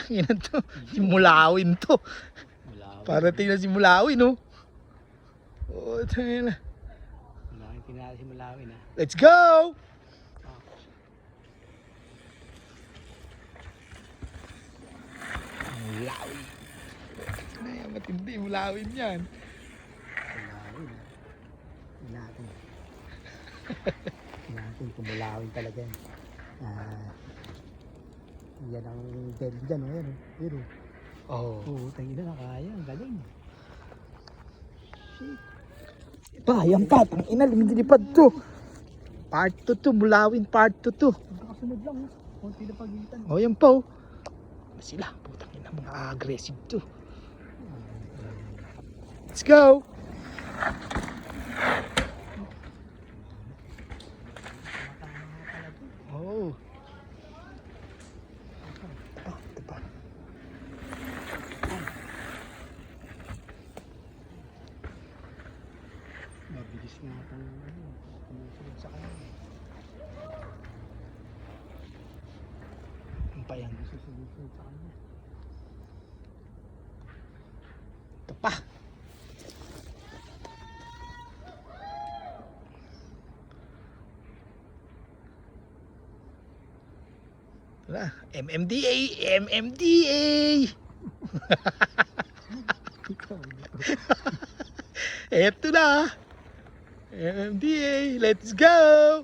Tangina to. Si Mulawin to. Parating na si Mulawin, no? Oh, tangina. Malaking tinala si Mulawin, ha? Let's go! Mulawin. Ay, matindi Mulawin yan. Mulawin, ha? Natin. Natin kung Mulawin talaga yan. Yan ang dead dyan, o yan, o. Pero, oo, tangina na kaya, ang galing. Shit. Yan pa, tangina, lumilipad to. Part 2 to, Mulawin part 2 to. Magkakasunod lang, o. Kunti na pagitan. Oh, yan pa, oh. Sila, putang ina, mga aggressive to. Let's go! Oh. Ito pa. Mabilis nga itong tumusunod sa kanya. Ano pa yan? Susunod sa kanya. Ito pa. Wala. MMDA! MMDA! Eto na! MMDA! Let's go!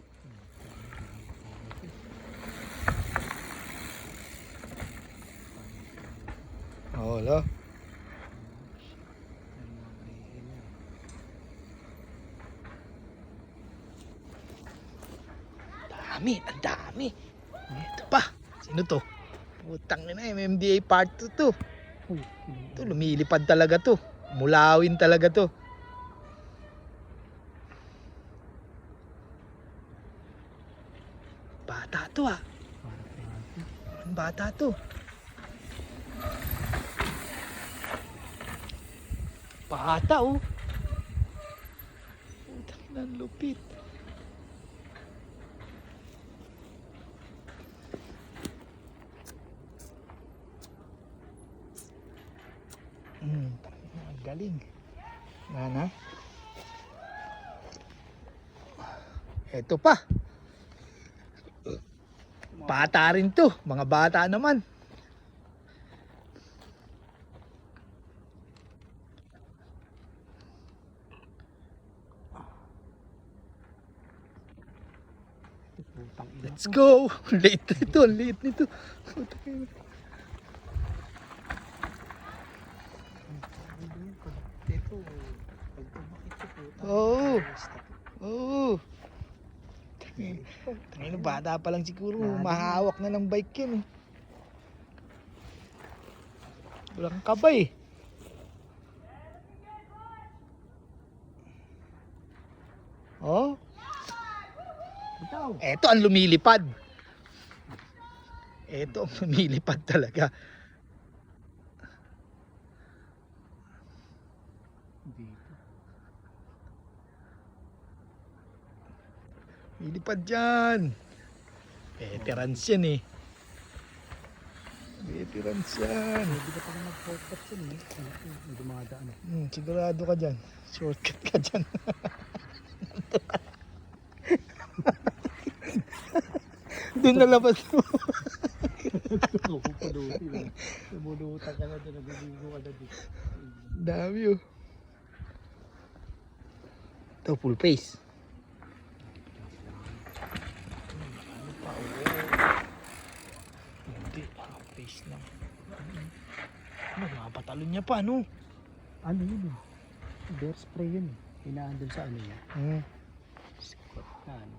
Oh, hello? Dami, ang dami. Ito pa. Sino to? Putang ina, MMDA part 2 to. Ito, lumilipad talaga to. Mulawin talaga to. Bata to, ah. Ang bata to. Bata, oh. Putang ina, ang lupit. Ang galing. Nana. Ito pa. Bata rin to. Mga bata naman. Let's go. Late nito. Late nito. Oo. Oo. Tangina, bata pa lang siguro. Mahawak na ng bike yun. Walang kabay. Oh. Eto ang lumilipad. Eto ang lumilipad talaga. Lumilipad dyan. Veterans yan eh. Veterans yan. Hindi ka pa na mag-shortcut yun, eh. Hindi dumadaan, eh. Sigurado ka dyan. Shortcut ka dyan. Doon nalabas mo. Lumulutan ka na doon, naguligo ka na doon. Dami oh. Ito full face. Hindi, face lang. Ano, mapatalon niya pa, no? Ano yun, eh? Bear spray yun, eh. Hinaan doon sa ano niya. Scott na ano.